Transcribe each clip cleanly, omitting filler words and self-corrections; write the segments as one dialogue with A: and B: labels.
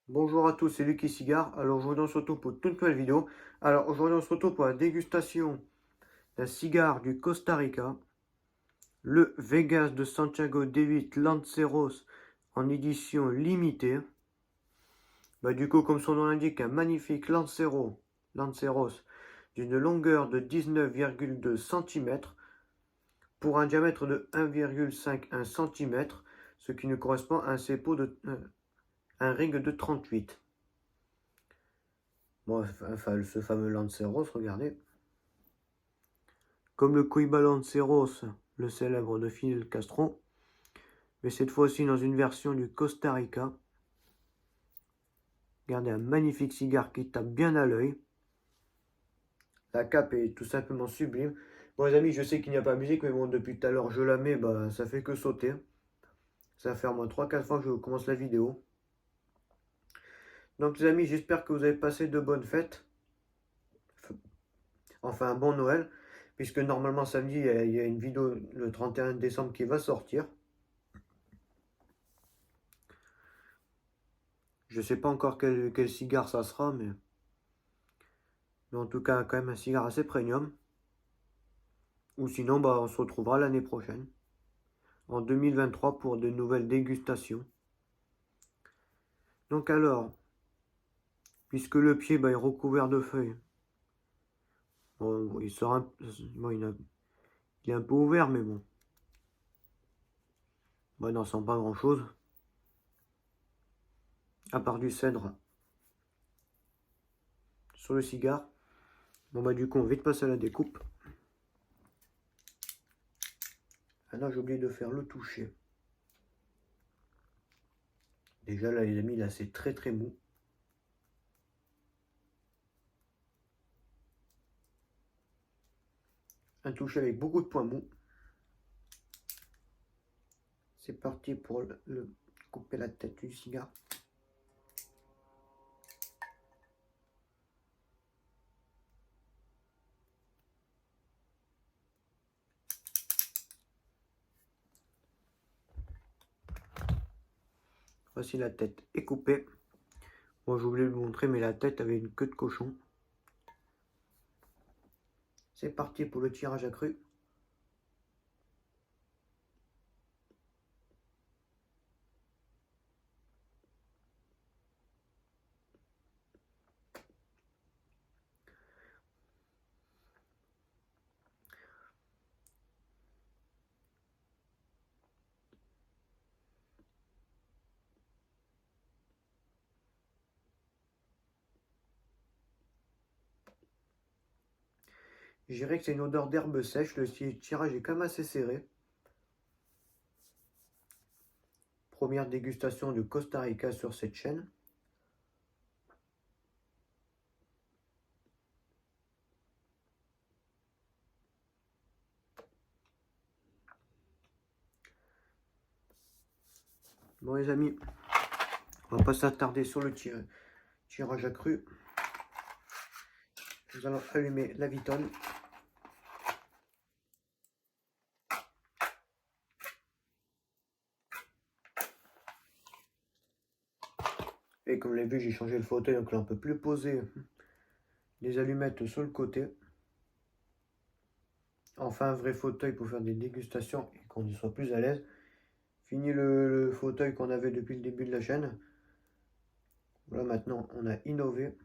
A: Bonjour à tous, c'est Lucky Cigare. Alors aujourd'hui on se retrouve pour toute nouvelle vidéo. Alors aujourd'hui on se retrouve pour la dégustation d'un cigare du Costa Rica, le Vegas de Santiago D8 Lanceros en édition limitée. Du coup, comme son nom l'indique, un magnifique Lanceros d'une longueur de 19,2 cm pour un diamètre de 1,51 cm, ce qui nous correspond à un cepo de un ring de 38. Bon, enfin, ce fameux Lanceros, regardez. Comme le Coiba Lanceros, le célèbre de Fidel Castro, mais cette fois-ci dans une version du Costa Rica. Regardez, un magnifique cigare qui tape bien à l'œil. La cape est tout simplement sublime. Bon les amis, je sais qu'il n'y a pas de musique, mais bon, depuis tout à l'heure je la mets, ça fait que sauter. Ça fait au moins 3-4 fois que je commence la vidéo. Donc les amis, j'espère que vous avez passé de bonnes fêtes. Enfin un bon Noël, puisque normalement samedi, il y a une vidéo le 31 décembre qui va sortir. Je sais pas encore quel cigare ça sera, mais en tout cas quand même un cigare assez premium. Ou sinon, on se retrouvera l'année prochaine, en 2023, pour de nouvelles dégustations. Donc alors, puisque le pied est recouvert de feuilles, bon, il sera il est un peu ouvert, mais bon, il n'en sent pas grand chose, à part du cèdre sur le cigare. Bon du coup on va vite passer à la découpe. Ah non, j'ai oublié de faire le toucher. Déjà là les amis, là c'est très très mou. Un toucher avec beaucoup de points mous. C'est parti pour le couper la tête du cigare. Voici la tête est coupée. Bon, je voulais vous montrer, mais la tête avait une queue de cochon. C'est parti pour le tirage accru. Je dirais que c'est une odeur d'herbe sèche. Le tirage est quand même assez serré. Première dégustation du Costa Rica sur cette chaîne. Bon les amis, on va pas s'attarder sur le tirage accru. Nous allons allumer la vitone. Et comme vous l'avez vu, j'ai changé le fauteuil, donc là on peut plus poser les allumettes sur le côté. Enfin un vrai fauteuil pour faire des dégustations et qu'on y soit plus à l'aise. Fini le fauteuil qu'on avait depuis le début de la chaîne. Voilà, maintenant on a innové.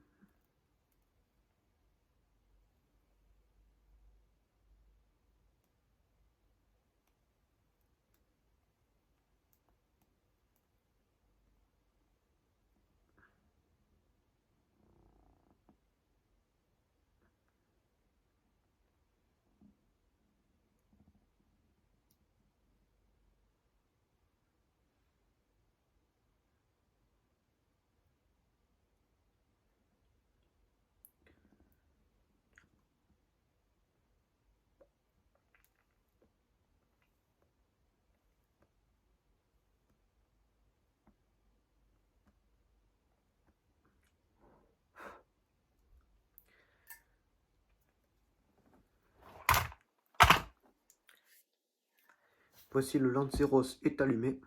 A: Voici le Lanceros est allumé.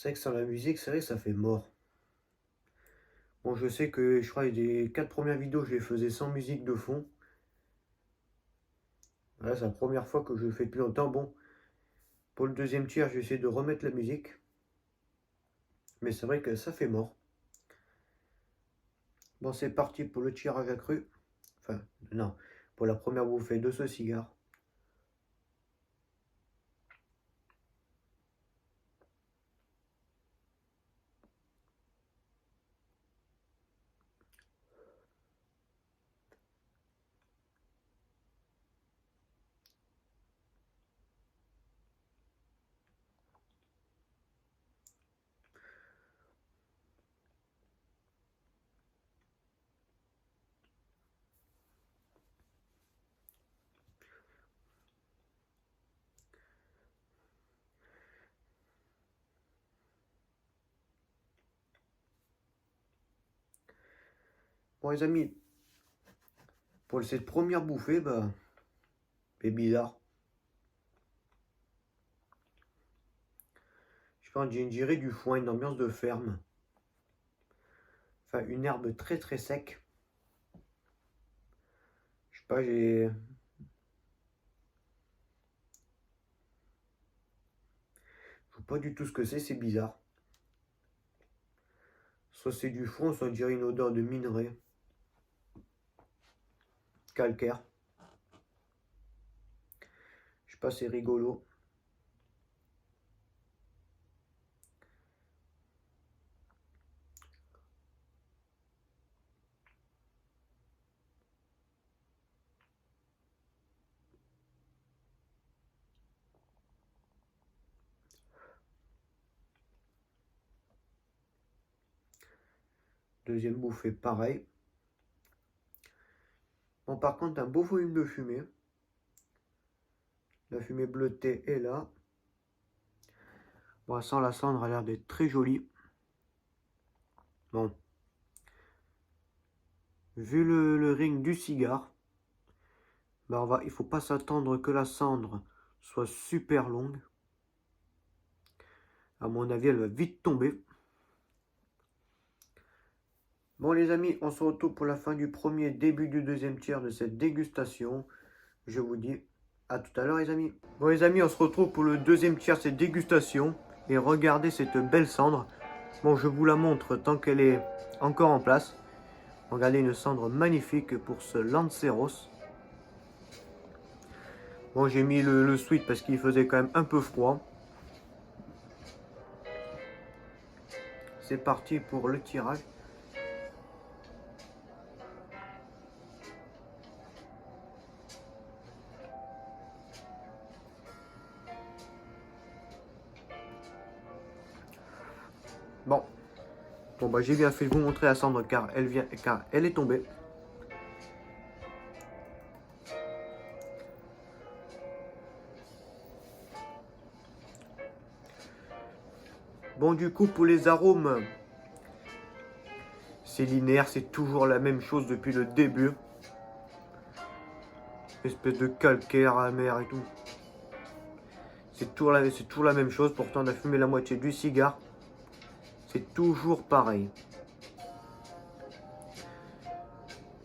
A: C'est vrai que sans la musique, c'est vrai que ça fait mort. Bon, je sais que je crois que les 4 premières vidéos, je les faisais sans musique de fond. Là, c'est la première fois que je le fais depuis longtemps. Bon, pour le deuxième tiers, je vais essayer de remettre la musique. Mais c'est vrai que ça fait mort. Bon, c'est parti pour le tirage accru. Enfin, non, pour la première bouffée de ce cigare. Bon, les amis, pour cette première bouffée, bah, c'est bizarre. Je pense que j'ai ingéré du foin, une ambiance de ferme. Enfin, une herbe très très sec. Je sais pas, j'ai... Je sais pas du tout ce que c'est bizarre. Soit c'est du foin, soit on dirait une odeur de minerai. Calcaire. Je sais pas, c'est rigolo. Deuxième bouffée, pareil. Bon, par contre, un beau volume de fumée. La fumée bleutée est là. Bon, sans la cendre, a l'air d'être très jolie. Bon. Vu le ring du cigare, bah il faut pas s'attendre que la cendre soit super longue. À mon avis, elle va vite tomber. Bon les amis, on se retrouve pour la fin du premier, début du deuxième tiers de cette dégustation. Je vous dis à tout à l'heure les amis. Bon les amis, on se retrouve pour le deuxième tiers de cette dégustation. Et regardez cette belle cendre. Bon, je vous la montre tant qu'elle est encore en place. Regardez une cendre magnifique pour ce Lanceros. Bon, j'ai mis le sweat parce qu'il faisait quand même un peu froid. C'est parti pour le tirage. Bon, bah j'ai bien fait de vous montrer la cendre car elle est tombée. Bon, du coup, pour les arômes, c'est linéaire, c'est toujours la même chose depuis le début. Espèce de calcaire amer et tout. C'est toujours la même chose, pourtant on a fumé la moitié du cigare. C'est toujours pareil.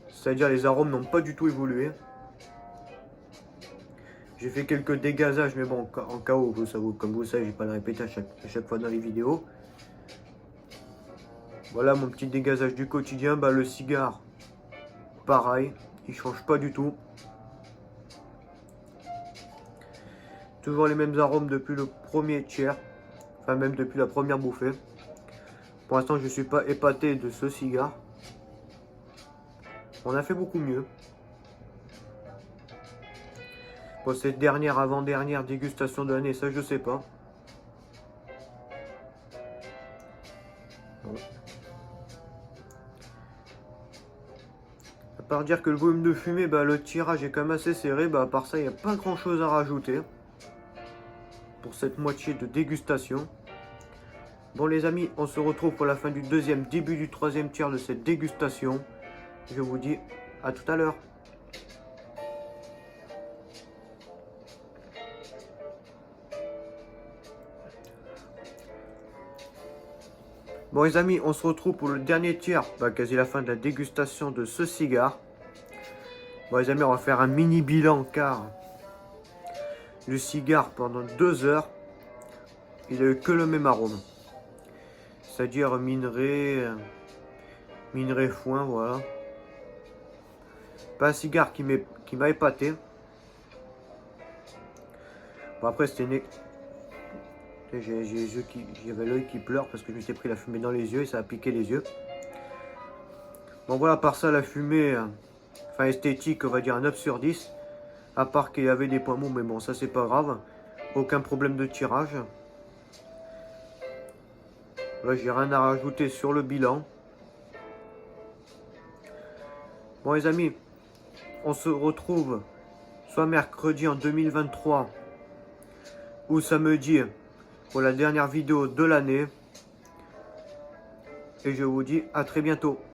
A: C'est-à-dire les arômes n'ont pas du tout évolué. J'ai fait quelques dégazages, mais bon, en KO, comme vous le savez, je ne vais pas le répéter à chaque fois dans les vidéos. Voilà mon petit dégazage du quotidien. Bah, le cigare, pareil, il ne change pas du tout. Toujours les mêmes arômes depuis le premier tiers, enfin même depuis la première bouffée. Pour l'instant, je ne suis pas épaté de ce cigare. On a fait beaucoup mieux. Pour cette dernière, avant-dernière dégustation de l'année, ça je sais pas. Bon. À part dire que le volume de fumée, bah, le tirage est quand même assez serré. Bah, à part ça, il n'y a pas grand chose à rajouter pour cette moitié de dégustation. Bon les amis, on se retrouve pour la fin du deuxième, début du troisième tiers de cette dégustation. Je vous dis à tout à l'heure. Bon les amis, on se retrouve pour le dernier tiers, quasi la fin de la dégustation de ce cigare. Bon les amis, on va faire un mini bilan car le cigare pendant 2 heures, il a eu que le même arôme. C'est-à-dire minerai foin, voilà. Pas un cigare qui m'a épaté. Bon après c'était j'avais l'œil qui pleure parce que je m'étais pris la fumée dans les yeux et ça a piqué les yeux. Bon voilà, à part ça la fumée, enfin esthétique, on va dire un 9 sur 10. À part qu'il y avait des points mous, mais bon ça c'est pas grave. Aucun problème de tirage. Là j'ai rien à rajouter sur le bilan. Bon les amis, on se retrouve soit mercredi en 2023 ou samedi pour la dernière vidéo de l'année. Et je vous dis à très bientôt.